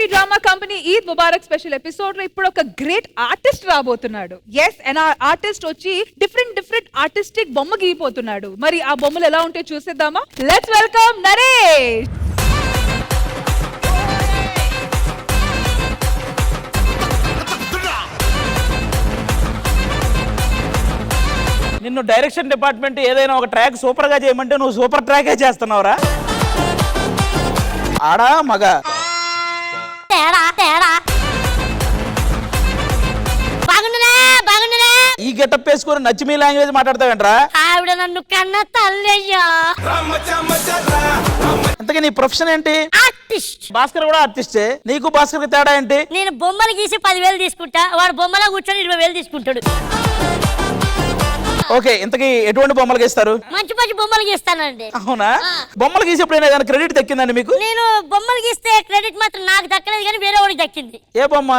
TV drama company Eid Mubarak special episode లో ఇప్పుడు ఒక గ్రేట్ ఆర్టిస్ట్ రాబోతున్నాడు. ఎస్, అండ్ ఆ ఆర్టిస్ట్ వచ్చి డిఫరెంట్ ఆర్టిస్టిక్ బొమ్మ గీయిపోతున్నాడు. మరి ఆ బొమ్మలు ఎలా ఉంటే చూసేద్దామా? Let's welcome Naresh. నిన్ను డైరెక్షన్ డిపార్ట్మెంట్ ఏదైనా ఒక ట్రాక్ సూపర్ గా చేయమంటే నువ్వు సూపర్ ట్రాకే చేస్తున్నావురా. ఆడా మగ ఈ గెటప్ వేసుకుని నచ్చి మీ లాంగ్వేజ్ మాట్లాడతావేంట్రా? ఆవిడ నన్ను కన్న తల్లయ్యా. ఇంతకీ నీ ప్రొఫెషన్ ఏంటి? ఆర్టిస్ట్. భాస్కర్ కూడా ఆర్టిస్టే. నీకు భాస్కర్ కి తేడా ఏంటి? నేను బొమ్మలు గీసి 10,000 తీసుకుంటా, వాడు బొమ్మలో కూర్చొని 20,000 తీసుకుంటాడు. ఓకే, ఇంతకీ ఎటువంటి బొమ్మలు గీస్తారు? మంచి మంచి బొమ్మలు గీస్తానండి. అవునా? బొమ్మలు గీసేప్పుడు ఏదైనా క్రెడిట్ దక్కిందండి మీకు? నేను బొమ్మలు గీస్తే క్రెడిట్ మాత్రం నాకు దక్కలేదు, కానీ వేరే వాడికి దక్కింది. ఏ బొమ్మ?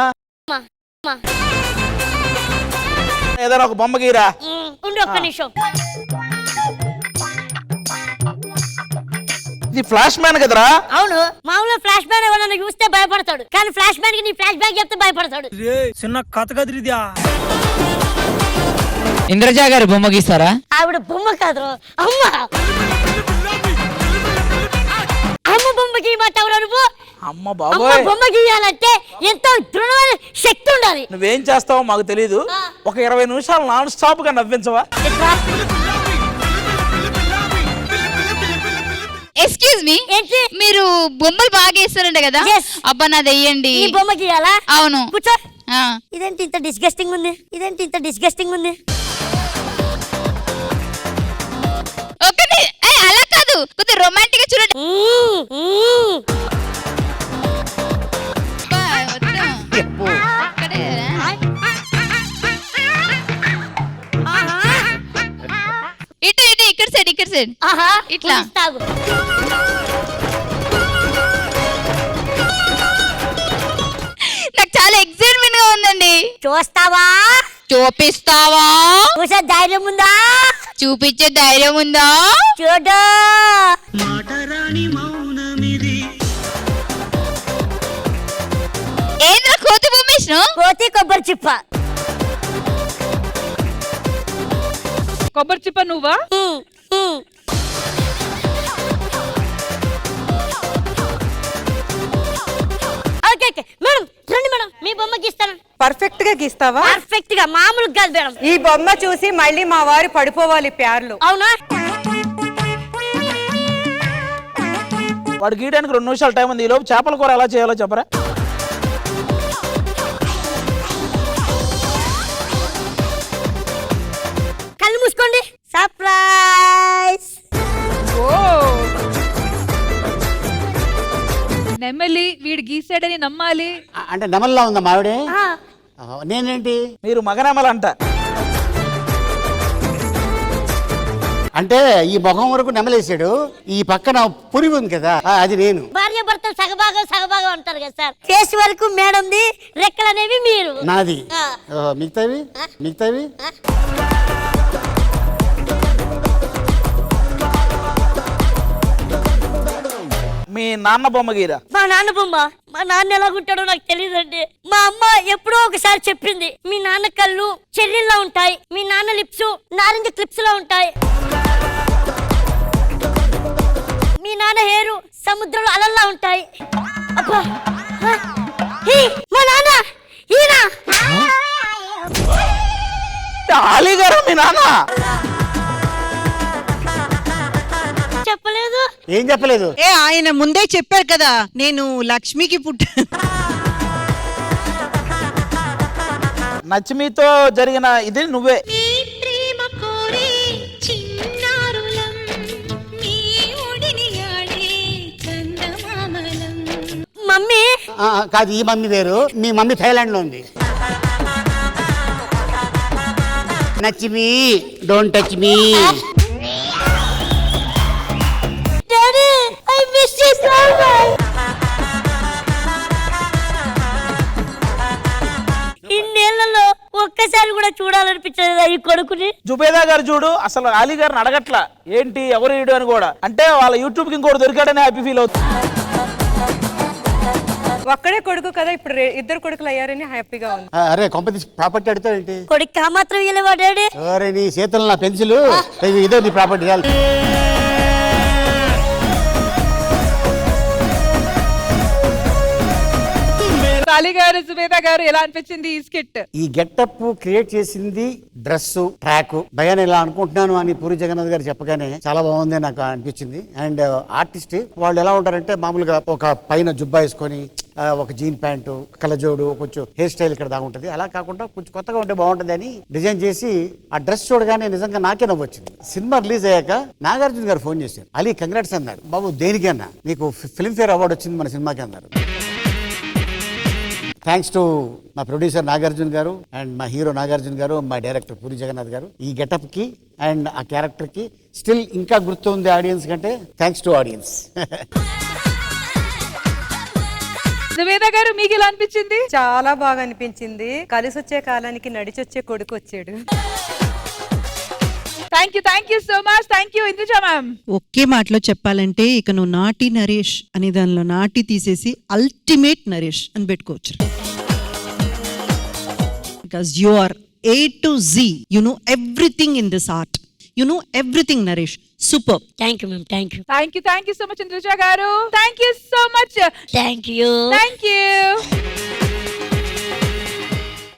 ఏదైనా ఒక బొమ్మ గీరా. ఉండి ఒక్క నిమిషం. ఇది ఫ్లాష్ మ్యాన్ కదరా? అవును, మామూలుగా ఫ్లాష్ మ్యాన్ ఎవరన్నా చూస్తే భయపడతాడు, కానీ ఫ్లాష్ మ్యాన్ కి నీ ఫ్లాష్ బ్యాక్ చెప్తే భయపడతాడు. చిన్న కథ కదిరిదా. ఇంద్రజా గారి బొమ్మ గీస్తారా? ఆవిడ బొమ్మ కాదు, అమ్మ. అమ్మ బొమ్మ గీయమంటావురా నువ్వు? అమ్మ బాబోయ్, బొమ్మ గీయాలంటే ఎంతో దృఢమైన శక్తి ఉండాలి. నువ్వేం చేస్తావో మాకు తెలీదు. ఒక 20 నిమిషాలు నాన్ స్టాప్ గా నవ్వించవా? ఎక్స్క్యూజ్ మీ, మీరు బొమ్మలు బాగా వేస్తారంట కదా? అబ్బా నాది వెయ్యండి. ఈ బొమ్మ గీయాలా? అవును. కూర్చో. ఇదేంటి ఇంత డిస్గస్టింగ్ ఉంది? ఒకటి అలా కాదు, కొద్దిగా రొమాంటిక్ గా చూడండి. ఇటు ఇక్కడ సైడ్ ఇట్లా. నాకు చాలా ఎక్సైట్మెంట్ గా ఉందండి. చూస్తావా? చూపిస్తావా? చూసే ధైర్యం ఉందా? చూపించే ధైర్యం ఉందా? చూడు. ఏంద్రా కోతి బొమ్మేసిన? కోతి కొబ్బరి చిప్ప. కొబ్బరి చిప్ప నువ్వా? ఓకే మేడం, రండి మేడం, మీ బొమ్మ గీస్తాను. పర్ఫెక్ట్ గా గీస్తావా? పర్ఫెక్ట్ గా, మామూలు కాదు మేడం. ఈ బొమ్మ చూసి మళ్ళీ మా వారు పడిపోవాలి ప్యార్లు. అవునా? వాడు గీయడానికి 2 నిమిషాలు టైం ఉంది. ఈ లోపు చేపల కూర ఎలా చేయాలో చెప్పరా? కళ్ళు మూసుకోండి. సర్ప్రైజ్. నెమ్మలి వీడు గీసాడని నమ్మాలి. అంటే నెమల్లా ఉందా మావిడే? నేనేంటి? మీరు మగనెమలంట. అంటే ఈ ముఖం వరకు నెమలేసాడు, ఈ పక్కన పురిగి ఉంది కదా, అది నేను. భార్య భర్తలు సగభాగం అంటారు కదా సార్. ఫేస్ వరకు మేడంది, రెక్కలు అనేవి మీరు. నాది. మిగతావి మీ నాన్న బొమ్మ గీరా. మా నాన్న బొమ్మ. మా నాన్న ఎలాగుంటాడో నాకు తెలియదండి. మా అమ్మ ఎప్పుడో ఒకసారి చెప్పింది, మీ నాన్న కళ్ళు చెర్రీల్లా ఉంటాయి, మీ నాన్న లిప్స్ నారింజ క్లిప్స్ లా ఉంటాయి, మీ నాన్న హేరు సముద్రంలో అలల్లా ఉంటాయి. అబ్బా, మా నాన్న ఈయన. అలీగారా మీ నాన్న? చెప్పలేదు. ఏం చెప్పలేదు? ఆయన ముందే చెప్పారు కదా, నేను లక్ష్మికి నచ్చిమితో జరిగిన ఇది నువ్వే. మమ్మీ కాదు, ఈ మమ్మీ వేరు. మీ మమ్మీ థైలాండ్ లో ఉంది. నచ్చిమి, don't touch me. Daddy, I miss you so much. ఇన్నేళ్లలో ఒక్కసారి కూడా చూడాలనిపించలేదా ఈ కొడుకుని? జుబేదా గారు చూడు, అసలు అలీ గారిని అడగట్లా ఏంటి ఎవరు ఈడు అని కూడా. అంటే వాళ్ళ యూట్యూబ్ కి ఇంకోటి దొరికాడని హ్యాపీ ఫీల్ అవుతుంది. ఒక్కడే కొడుకు కదా ఇప్పుడు ఇద్దరు కొడుకులు అయ్యారని హ్యాపీగా ఉంది. అరే కొంపతి ప్రాపర్టీ అడుగుతావేంటి? కొడుకు ఆ మాత్రం ఇయ్యలేవా డాడీ? అరే నీ చేతుల్లో నా పెన్సిల్ ఇదే నీ ప్రాపర్టీ. సాలి గారు, సుబేదా గారు ఎలా అనిపించింది ఈ స్కిట్? ఈ గెటప్ క్రియేట్ చేసింది డ్రెస్ ట్రాక్ భయాన్ని ఇలా అనుకుంటున్నాను అని పూరి జగన్నాథ్ గారు చెప్పగానే చాలా బాగుంది నాకు అనిపించింది. అండ్ ఆర్టిస్ట్ వాళ్ళు ఎలా ఉంటారంటే మామూలుగా ఒక పైన జుబ్బా వేసుకొని ఒక జీన్ ప్యాంటు కలజోడు కొంచెం హెయిర్ స్టైల్ ఇక్కడ దాకా ఉంటుంది. అలా కాకుండా కొంచెం కొత్తగా ఉంటే బాగుంటుంది అని డిజైన్ చేసి ఆ డ్రెస్ చూడగానే నిజంగా నాకే నవ్వు వచ్చింది. సినిమా రిలీజ్ అయ్యాక నాగార్జున గారు ఫోన్ చేశారు. అలీ కంగ్రాట్స్ అన్నారు. బాబు దేనికన్నా నీకు ఫిల్మ్ఫేర్ అవార్డు వచ్చింది మన సినిమాకి అన్నారు. థ్యాంక్స్ టు మా ప్రొడ్యూసర్ నాగార్జున గారు అండ్ మా హీరో నాగార్జున గారు, మా డైరెక్టర్ పూరి జగన్నాథ్ గారు. ఈ గెటప్ కి అండ్ ఆ క్యారెక్టర్ కి స్టిల్ ఇంకా గుర్తుంది ఆడియన్స్ కంటే. Thanks to audience. సుబేదా గారు మీకు ఎలా అనిపించింది? చాలా బాగా అనిపించింది. కలిసి వచ్చే కాలానికి నడిచొచ్చే కొడుకు వచ్చాడు. Thank you so much. Thank you Indraja ma'am. ఒకే మాటలో చెప్పాలంటే ఇక నువ్వు నాటి నరేష్ అనే దానిలో నాటి తీసేసి అల్టిమేట్ నరేష్ అని పెట్టుకోవచ్చు. Because you are A to Z. You know everything in this art. You know everything, Naresh. Superb. Thank you ma'am. Thank you. Thank you so much Indraja గారు. Thank you so much. Thank you. Thank you.